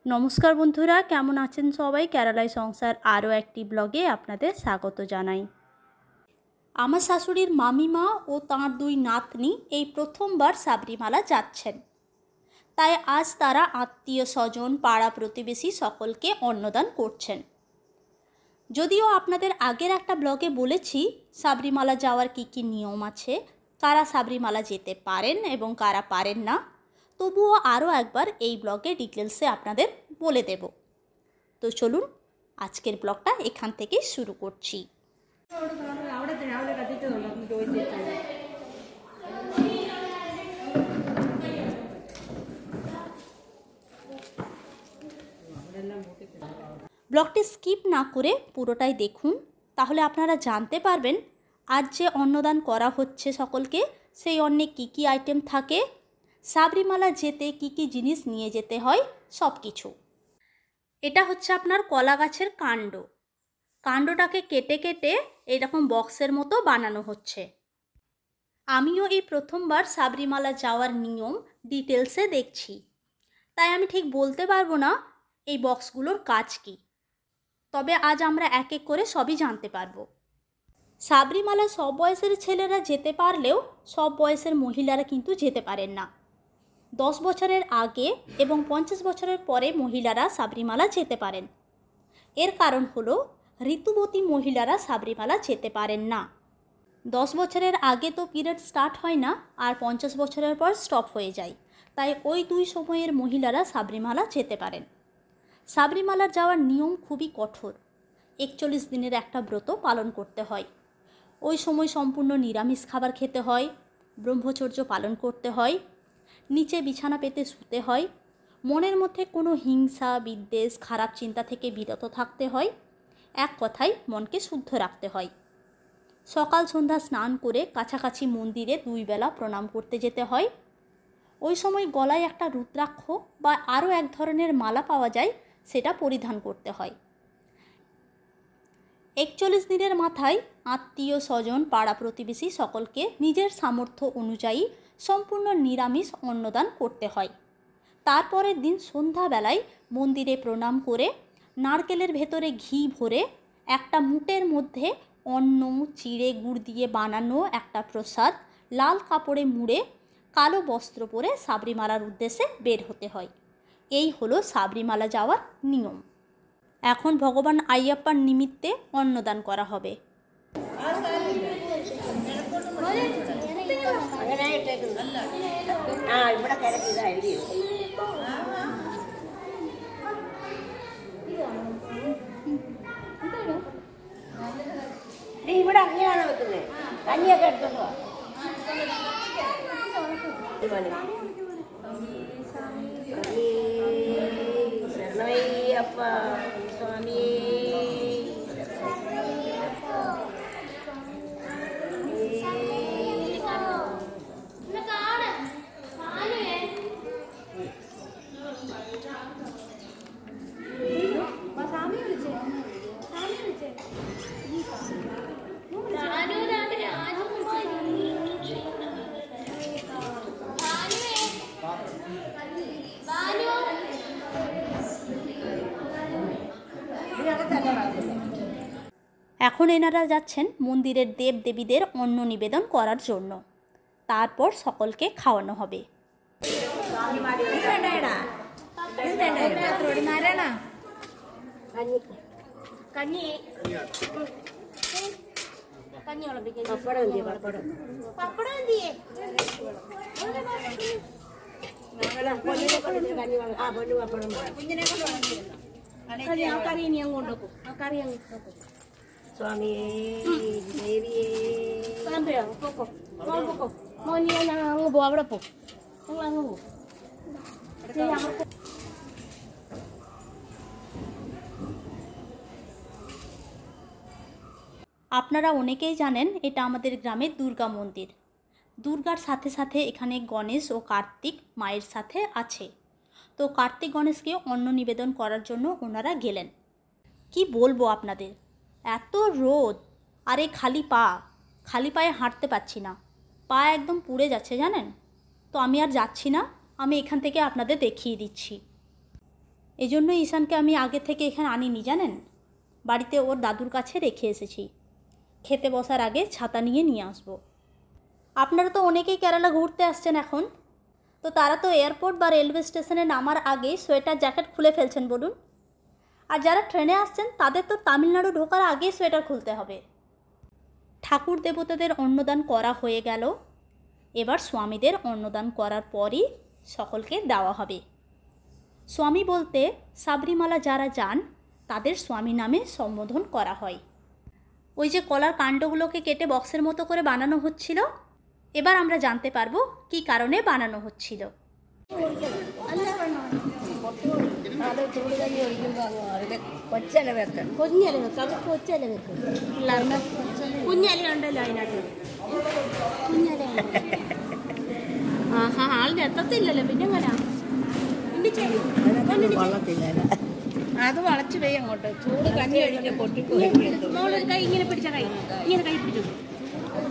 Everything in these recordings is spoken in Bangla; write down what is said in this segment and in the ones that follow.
নমস্কার বন্ধুরা, কেমন আছেন সবাই? কেরালায় সংসার আরও একটি ব্লগে আপনাদের স্বাগত জানাই। আমার শাশুড়ির মামিমা ও তাঁর দুই নাতনি এই প্রথমবার সাবরিমালা যাচ্ছেন। তাই আজ তারা আত্মীয় স্বজন, পাড়া প্রতিবেশী সকলকে অন্নদান করছেন। যদিও আপনাদের আগের একটা ব্লগে বলেছি সাবরিমালা যাওয়ার কী কী নিয়ম আছে, কারা সাবরিমালা যেতে পারেন এবং কারা পারেন না, তবুও আরও একবার এই ব্লগে ডিটেলসে আপনাদের বলে দেব। তো চলুন আজকের ব্লগটা এখান থেকে শুরু করছি। ব্লগটি স্কিপ না করে পুরোটাই দেখুন, তাহলে আপনারা জানতে পারবেন আজ যে অন্নদান করা হচ্ছে সকলকে, সেই অন্নে কী কী আইটেম থাকে, সাবরিমালা যেতে কী কী জিনিস নিয়ে যেতে হয়, সব কিছু। এটা হচ্ছে আপনার কলা গাছের কাণ্ডটাকে কেটে কেটে এইরকম বক্সের মতো বানানো হচ্ছে। আমিও এই প্রথমবার সাবরিমালা যাওয়ার নিয়ম ডিটেলসে দেখছি, তাই আমি ঠিক বলতে পারবো না এই বক্সগুলোর কাজ কী। তবে আজ আমরা এক এক করে সবই জানতে পারবো। সাবরিমালা সব বয়সের ছেলেরা যেতে পারলেও সব বয়সের মহিলারা কিন্তু যেতে পারেন না। 10 বছরের আগে এবং 50 বছরের পরে মহিলারা সাবরিমালা যেতে পারেন। এর কারণ হলো ঋতুবতী মহিলারা সাবরিমালা যেতে পারেন না। 10 বছরের আগে তো পিরিয়ড স্টার্ট হয় না, আর 50 বছরের পর স্টপ হয়ে যায়। তাই ওই দুই সময়ের মহিলারা সাবরিমালা যেতে পারেন। সাবরিমালার যাওয়ার নিয়ম খুবই কঠোর। 41 দিনের একটা ব্রত পালন করতে হয়। ওই সময় সম্পূর্ণ নিরামিষ খাবার খেতে হয়, ব্রহ্মচর্য পালন করতে হয়, নিচে বিছানা পেতে শুতে হয়, মনের মধ্যে কোনো হিংসা, বিদ্বেষ, খারাপ চিন্তা থেকে বিরত থাকতে হয়, এক কথায় মনকে শুদ্ধ রাখতে হয়। সকাল সন্ধ্যা স্নান করে কাছাকাছি মন্দিরে 2 বেলা প্রণাম করতে যেতে হয়। ওই সময় গলায় একটা রুদ্রাক্ষ বা আরও এক ধরনের মালা পাওয়া যায়, সেটা পরিধান করতে হয়। 41 দিনের মাথায় আত্মীয় স্বজন, পাড়া প্রতিবেশী সকলকে নিজের সামর্থ্য অনুযায়ী সম্পূর্ণ নিরামিষ অন্নদান করতে হয়। তারপরের দিন সন্ধ্যাবেলায় মন্দিরে প্রণাম করে নারকেলের ভেতরে ঘি ভরে একটা মুটের মধ্যে অন্ন, চিড়ে, গুড় দিয়ে বানানো একটা প্রসাদ লাল কাপড়ে মুড়ে কালো বস্ত্র পরে সাবরিমালার উদ্দেশ্যে বের হতে হয়। এই হলো সাবরিমালা যাওয়ার নিয়ম। এখন ভগবান আইয়াপ্পার নিমিত্তে অন্নদান করা হবে। এখন এনারা যাচ্ছেন মন্দিরের দেবদেবীদের অন্ন নিবেদন করার জন্য। তারপর সকলকে খাওয়ানো হবে। Suami baby sampai yang pokok mau niat yang ngebawa berapa yang ngebawa আপনারা অনেকেই জানেন এটা আমাদের গ্রামের দুর্গা মন্দির। দুর্গার সাথে সাথে এখানে গণেশ ও কার্তিক মায়ের সাথে আছে। তো কার্তিক গণেশকে অন্ন নিবেদন করার জন্য ওনারা গেলেন। কি বলবো আপনাদের, এত রোদ আর এই খালি পায়ে হাঁটতে পারছি না, পা একদম পুড়ে যাচ্ছে জানেন। তো আমি আর যাচ্ছি না, আমি এখান থেকে আপনাদের দেখিয়ে দিচ্ছি। এই জন্য ঈশানকে আমি আগে থেকে এখানে আনিনি জানেন, বাড়িতে ওর দাদুর কাছে রেখে এসেছি। খেতে বসার আগে ছাতা নিয়ে আসবো। আপনারা তো অনেকেই কেরালা ঘুরতে আসছেন এখন, তো তারা তো এয়ারপোর্ট বা রেলওয়ে স্টেশনে নামার আগেই সোয়েটার জ্যাকেট খুলে ফেলছেন বলুন। আর যারা ট্রেনে আসছেন তাদের তো তামিলনাড়ু ঢোকার আগেই সোয়েটার খুলতে হবে। ঠাকুর দেবতাদের অন্নদান করা হয়ে গেল, এবার স্বামীদের অন্নদান করার পরই সকলকে দেওয়া হবে। স্বামী বলতে সাবরিমালা যারা যান তাদের স্বামী নামে সম্বোধন করা হয়। ওই যে কলার কাণ্ডগুলোকে কেটে বক্সের মতো করে বানানো হচ্ছিল, এবার আমরা জানতে পারবো কী কারণে বানানো হচ্ছিল। ആളുടെ എത്തത്തില്ലല്ലോ പിന്നെ എങ്ങനാ അത് വളച്ച് പോയി അങ്ങോട്ട് ചൂട് കഞ്ഞി കഴിഞ്ഞ പൊട്ടിപ്പോയി കൈ ഇങ്ങനെ പിടിച്ച കൈ പിടിച്ചു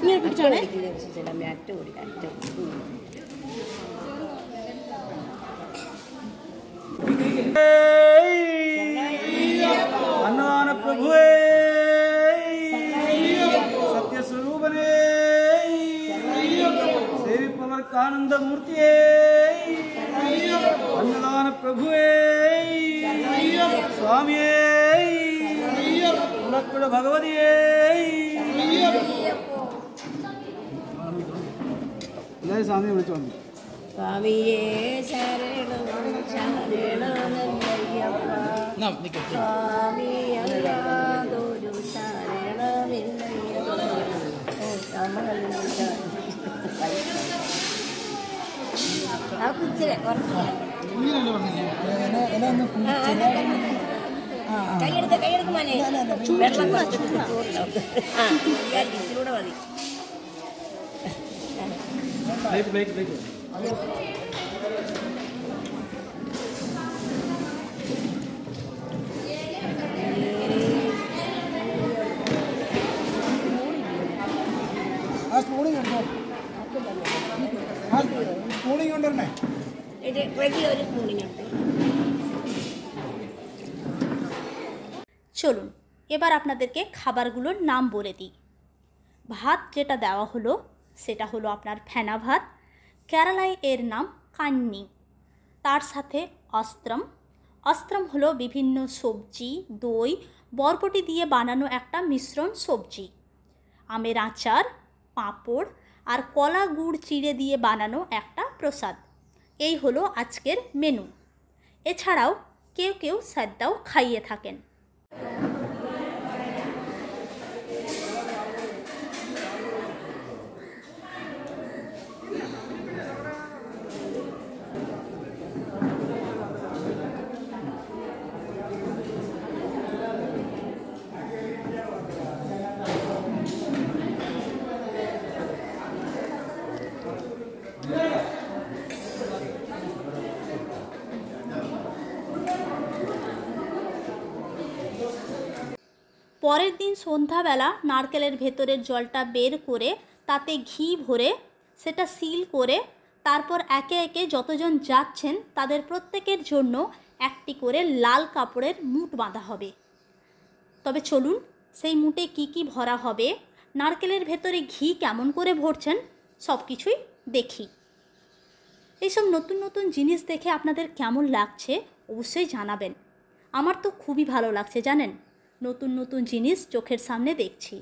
ഇങ്ങനെ പിടിച്ചോളെ अन्नदान प्रभुवे सत्य स्वरूपने सेवी पवर्कानंद मूर्तिये अन्नदान प्रभुवे स्वामिये कुलकुल भगवतिये जय स्वामी विളിച്ചു സ്വാമിയേ ശരണം ശരണമയ്യപ്പ സ്വാമിയല്ലാതൊരു ശരണമില്ലയ്യപ്പ ആ കുച്ചിലെ കൈയെടുത്ത് മോനെ ചൂടിലൂടെ മതി চলুন এবার আপনাদেরকে খাবারগুলোর নাম বলে দিই। ভাত যেটা দেওয়া হলো সেটা হলো আপনার ফেনা ভাত, কেরালায় এর নাম কান্নি। তার সাথে অস্ত্রম হলো বিভিন্ন সবজি, দই, বরবটি দিয়ে বানানো একটা মিশ্রণ সবজি, আমের আচার, পাঁপড় আর কলা গুড় চিড়ে দিয়ে বানানো একটা প্রসাদ। এই হলো আজকের মেনু। এছাড়াও কেউ কেউ সাদ্দাও খাইয়ে থাকেন। পরের দিন সন্ধ্যাবেলা নারকেলের ভেতরের জলটা বের করে তাতে ঘি ভরে সেটা সিল করে তারপর একে একে যতজন যাচ্ছেন তাদের প্রত্যেকের জন্য একটি করে লাল কাপড়ের মুঠ বাঁধা হবে। তবে চলুন সেই মুঠে কি কি ভরা হবে, নারকেলের ভেতরে ঘি কেমন করে ভরছেন সব কিছুই দেখি। এইসব নতুন নতুন জিনিস দেখে আপনাদের কেমন লাগছে অবশ্যই জানাবেন। আমার তো খুবই ভালো লাগছে জানেন, নতুন নতুন জিনিস চোখের সামনে দেখছি।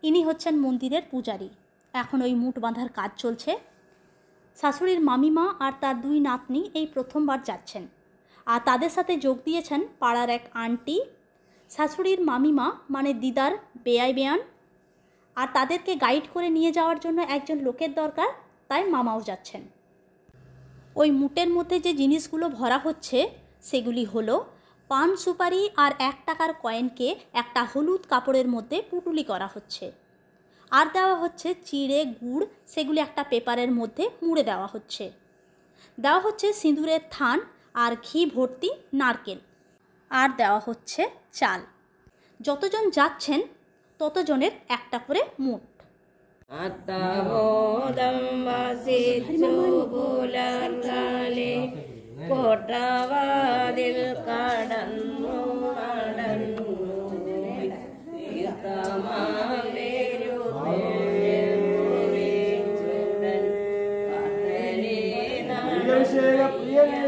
ইনি হচ্ছেন মন্দিরের পূজারী। এখন ওই মুঠ বাঁধার কাজ চলছে। শাশুড়ির মামিমা আর তার দুই নাতনি এই প্রথমবার যাচ্ছেন, আর তাদের সাথে যোগ দিয়েছেন পাড়ার এক আন্টি। শাশুড়ির মামিমা মানে দিদার বেয়ান, আর তাদেরকে গাইড করে নিয়ে যাওয়ার জন্য একজন লোকের দরকার, তাই মামাও যাচ্ছেন। ওই মুটের মধ্যে যে জিনিসগুলো ভরা হচ্ছে সেগুলি হলো পান সুপারি আর 1 টাকার কয়েনকে একটা হলুদ কাপড়ের মধ্যে পুটুলি করা হচ্ছে। আর দেওয়া হচ্ছে চিড়ে গুড়, সেগুলি একটা পেপারের মধ্যে মুড়ে দেওয়া হচ্ছে। দেওয়া হচ্ছে সিঁদুরের থান আর ঘি ভর্তি নারকেল, আর দেওয়া হচ্ছে চাল। যতজন যাচ্ছেন ততজনের একটা করে মুট। അഭിഷേക പ്രിയനേ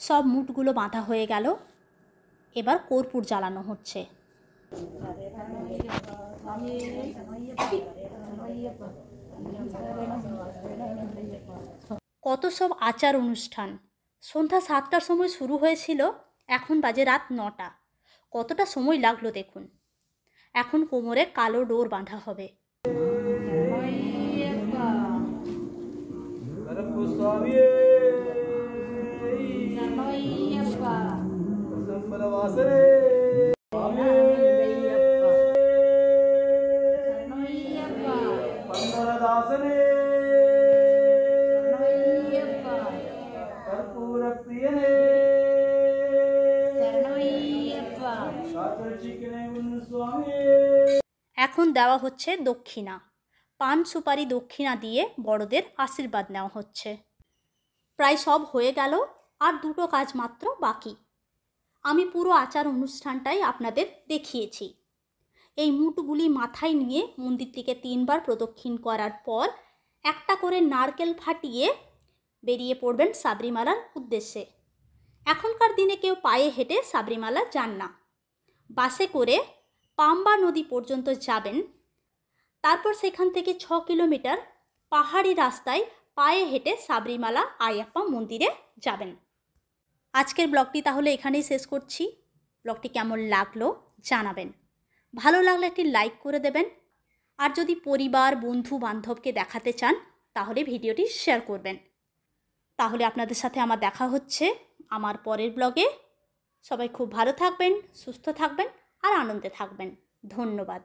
সব মুটগুলো বাঁধা হয়ে গেল। এবার কর্পূর জ্বালানো হচ্ছে। কত সব আচার অনুষ্ঠান। সন্ধ্যা 7টার সময় শুরু হয়েছিল, এখন বাজে রাত 9টা। কতটা সময় লাগলো দেখুন। এখন কোমরে কালো ডোর বাঁধা হবে। এখন দেওয়া হচ্ছে দক্ষিণা। পান সুপারি দক্ষিণা দিয়ে বড়দের আশীর্বাদ নেওয়া হচ্ছে। প্রায় সব হয়ে গেল, আর দুটো কাজ মাত্র বাকি। আমি পুরো আচার অনুষ্ঠানটাই আপনাদের দেখিয়েছি। এই মুটগুলি মাথায় নিয়ে মন্দিরটিকে 3বার প্রদক্ষিণ করার পর একটা করে নারকেল ফাটিয়ে বেরিয়ে পড়বেন সাবরিমালার উদ্দেশ্যে। এখনকার দিনে কেউ পায়ে হেঁটে সাবরিমালা যান না, বাসে করে পাম্বা নদী পর্যন্ত যাবেন। তারপর সেখান থেকে 6 কিলোমিটার পাহাড়ি রাস্তায় পায়ে হেঁটে সাবরিমালা আয়াপ্পা মন্দিরে যাবেন। আজকের ব্লগটি তাহলে এখানেই শেষ করছি। ব্লগটি কেমন লাগলো জানাবেন। ভালো লাগলে একটি লাইক করে দেবেন, আর যদি পরিবার বন্ধু বান্ধবকে দেখাতে চান তাহলে ভিডিওটি শেয়ার করবেন। তাহলে আপনাদের সাথে আমার দেখা হচ্ছে আমার পরের ব্লগে। সবাই খুব ভালো থাকবেন, সুস্থ থাকবেন আর আনন্দে থাকবেন। ধন্যবাদ।